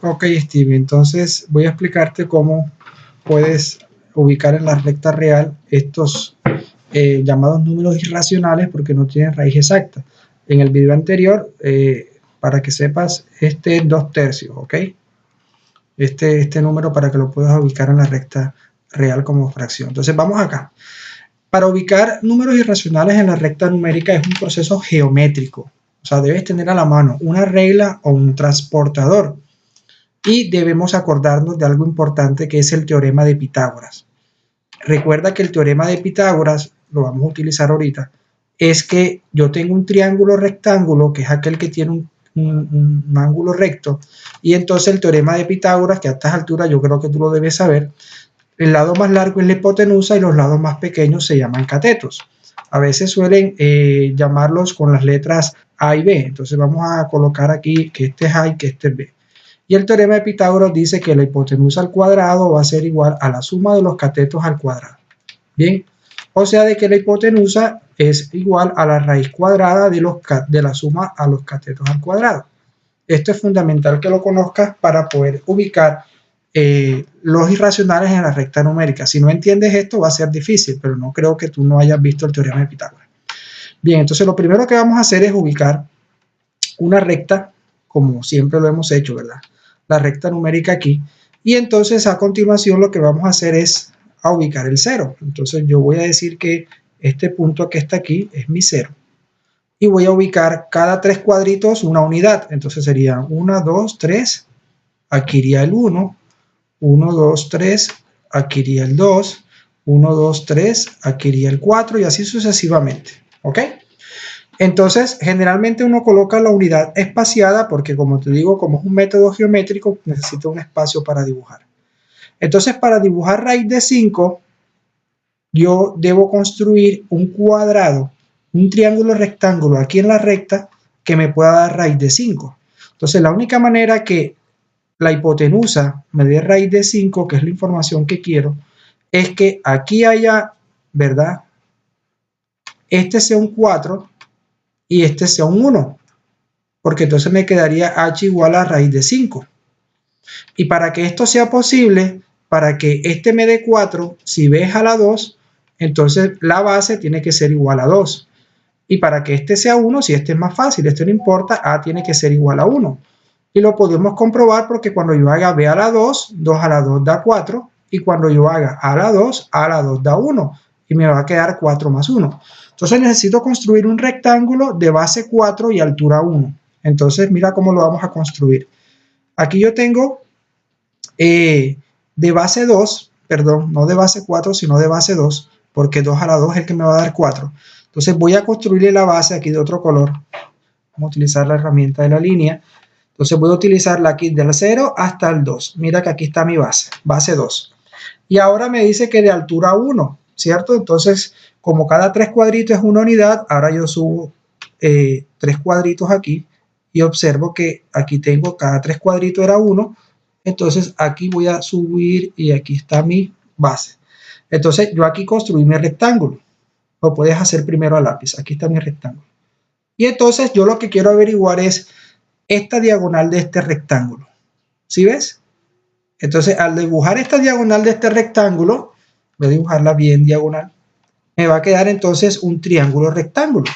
Ok, Steve, entonces voy a explicarte cómo puedes ubicar en la recta real estos llamados números irracionales porque no tienen raíz exacta. En el video anterior, para que sepas, este es 2/3, ¿ok? Este número para que lo puedas ubicar en la recta real como fracción. Entonces vamos acá. Para ubicar números irracionales en la recta numérica es un proceso geométrico. O sea, debes tener a la mano una regla o un transportador. Y debemos acordarnos de algo importante que es el teorema de Pitágoras. Recuerda que el teorema de Pitágoras, lo vamos a utilizar ahorita, es que yo tengo un triángulo rectángulo, que es aquel que tiene un ángulo recto, y entonces el teorema de Pitágoras, que a estas alturas yo creo que tú lo debes saber, el lado más largo es la hipotenusa y los lados más pequeños se llaman catetos. A veces suelen llamarlos con las letras A y B, entonces vamos a colocar aquí que este es A y que este es B. Y el teorema de Pitágoras dice que la hipotenusa al cuadrado va a ser igual a la suma de los catetos al cuadrado. Bien, o sea de que la hipotenusa es igual a la raíz cuadrada de la suma a los catetos al cuadrado. Esto es fundamental que lo conozcas para poder ubicar los irracionales en la recta numérica. Si no entiendes esto va a ser difícil, pero no creo que tú no hayas visto el teorema de Pitágoras. Bien, entonces lo primero que vamos a hacer es ubicar una recta, como siempre lo hemos hecho, ¿verdad? La recta numérica aquí, y entonces a continuación lo que vamos a hacer es a ubicar el 0. Entonces yo voy a decir que este punto que está aquí es mi 0, y voy a ubicar cada 3 cuadritos una unidad. Entonces sería 1, 2, 3, aquí iría el 1, 1, 2, 3, aquí iría el 2, 1, 2, 3, aquí iría el 4, y así sucesivamente, ¿ok? Entonces, generalmente uno coloca la unidad espaciada porque, como te digo, como es un método geométrico, necesita un espacio para dibujar. Entonces, para dibujar raíz de 5, yo debo construir un cuadrado, un triángulo rectángulo aquí en la recta que me pueda dar raíz de 5. Entonces, la única manera que la hipotenusa me dé raíz de 5, que es la información que quiero, es que aquí haya, ¿verdad? Este sea un 4 y este sea un 1, porque entonces me quedaría h igual a raíz de 5. Y para que esto sea posible, para que este me dé 4, si b es a la 2, entonces la base tiene que ser igual a 2. Y para que este sea 1, si este es más fácil, este no importa, a tiene que ser igual a 1. Y lo podemos comprobar porque cuando yo haga b a la 2, 2 a la 2 da 4, y cuando yo haga a la 2 da 1, y me va a quedar 4 más 1. Entonces necesito construir un rectángulo de base 4 y altura 1. Entonces mira cómo lo vamos a construir. Aquí yo tengo de base 2, perdón, no de base 4, sino de base 2, porque 2 a la 2 es el que me va a dar 4. Entonces voy a construirle la base aquí de otro color. Vamos a utilizar la herramienta de la línea. Entonces voy a utilizarla aquí del 0 hasta el 2. Mira que aquí está mi base, base 2. Y ahora me dice que de altura 1, ¿cierto? Entonces, como cada 3 cuadritos es una unidad, ahora yo subo 3 cuadritos aquí y observo que aquí tengo cada 3 cuadritos era 1. Entonces aquí voy a subir y aquí está mi base. Entonces yo aquí construí mi rectángulo. Lo puedes hacer primero a lápiz. Aquí está mi rectángulo. Y entonces yo lo que quiero averiguar es esta diagonal de este rectángulo. ¿Sí ves? Entonces al dibujar esta diagonal de este rectángulo, voy a dibujarla bien diagonal, me va a quedar entonces un triángulo rectángulo,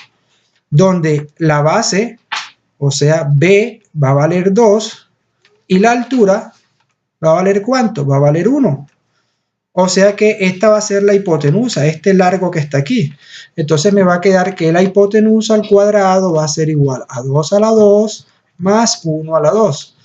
donde la base, o sea B, va a valer 2 y la altura va a valer ¿cuánto? Va a valer 1. O sea que esta va a ser la hipotenusa, este largo que está aquí. Entonces me va a quedar que la hipotenusa al cuadrado va a ser igual a 2 a la 2 más 1 a la 2.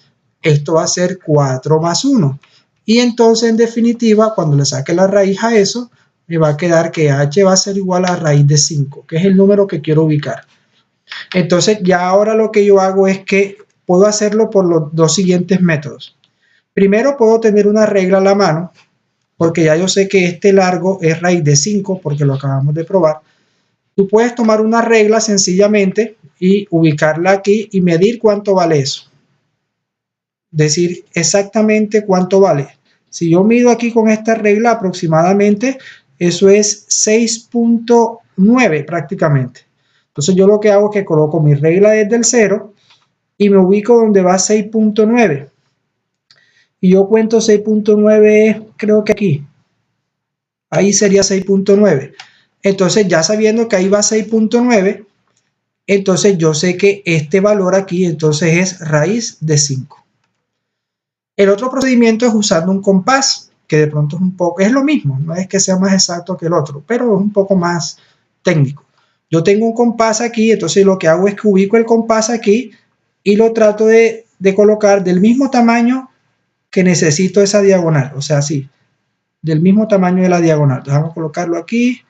Esto va a ser 4 más 1. Y entonces, en definitiva, cuando le saque la raíz a eso, me va a quedar que h va a ser igual a raíz de 5, que es el número que quiero ubicar. Entonces, ya ahora lo que yo hago es que puedo hacerlo por los dos siguientes métodos. Primero, puedo tener una regla a la mano, porque ya yo sé que este largo es raíz de 5, porque lo acabamos de probar. Tú puedes tomar una regla sencillamente y ubicarla aquí y medir cuánto vale eso. Decir exactamente cuánto vale. Si yo mido aquí con esta regla aproximadamente, eso es 6.9 prácticamente. Entonces yo lo que hago es que coloco mi regla desde el 0 y me ubico donde va 6.9. y yo cuento 6.9, creo que aquí. Ahí sería 6.9. Entonces, ya sabiendo que ahí va 6.9, entonces yo sé que este valor aquí entonces es raíz de 5. El otro procedimiento es usando un compás, que de pronto es un poco, es lo mismo, no es que sea más exacto que el otro, pero es un poco más técnico. Yo tengo un compás aquí, entonces lo que hago es que ubico el compás aquí y lo trato de colocar del mismo tamaño que necesito esa diagonal, o sea, así, del mismo tamaño de la diagonal. Entonces vamos a colocarlo aquí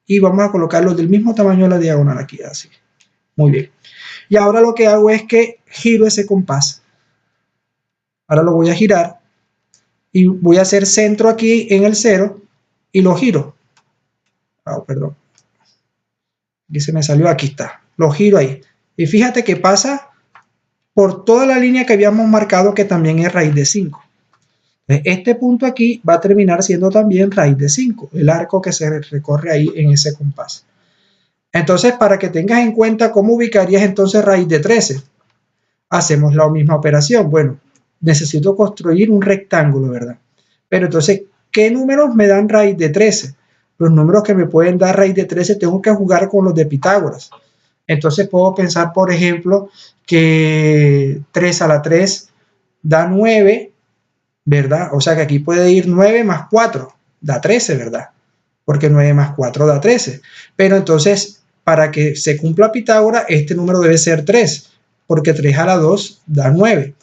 y vamos a colocarlo del mismo tamaño de la diagonal aquí, así. Muy bien. Y ahora lo que hago es que giro ese compás. Ahora lo voy a girar y voy a hacer centro aquí en el 0 y lo giro. Perdón. Aquí se me salió, aquí está. Lo giro ahí. Y fíjate que pasa por toda la línea que habíamos marcado que también es raíz de 5. Este punto aquí va a terminar siendo también raíz de 5, el arco que se recorre ahí en ese compás. Entonces, para que tengas en cuenta cómo ubicarías entonces raíz de 13, hacemos la misma operación. Bueno, necesito construir un rectángulo, ¿verdad? Pero entonces, ¿qué números me dan raíz de 13? Los números que me pueden dar raíz de 13 tengo que jugar con los de Pitágoras. Entonces puedo pensar, por ejemplo, que 3 a la 3 da 9, ¿verdad? O sea que aquí puede ir 9 más 4, da 13, ¿verdad? Porque 9 más 4 da 13. Pero entonces, para que se cumpla Pitágoras, este número debe ser 3, porque 3 a la 2 da 9.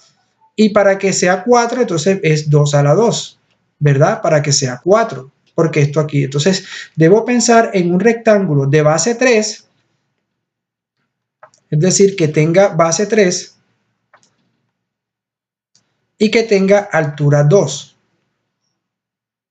Y para que sea 4, entonces es 2 a la 2, ¿verdad? Para que sea 4, porque esto aquí. Entonces, debo pensar en un rectángulo de base 3, es decir, que tenga base 3 y que tenga altura 2.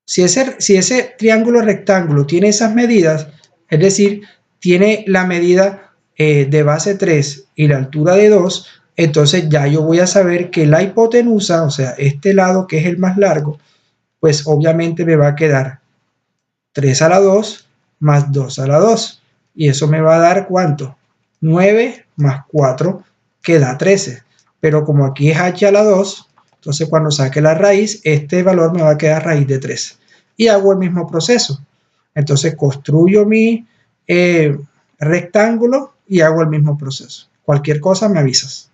Si ese triángulo rectángulo tiene esas medidas, es decir, tiene la medida de base 3 y la altura de 2, entonces ya yo voy a saber que la hipotenusa, o sea, este lado que es el más largo, pues obviamente me va a quedar 3 a la 2 más 2 a la 2. Y eso me va a dar ¿cuánto? 9 más 4, que da 13. Pero como aquí es h a la 2, entonces cuando saque la raíz, este valor me va a quedar raíz de 13. Y hago el mismo proceso. Entonces construyo mi rectángulo y hago el mismo proceso. Cualquier cosa me avisas.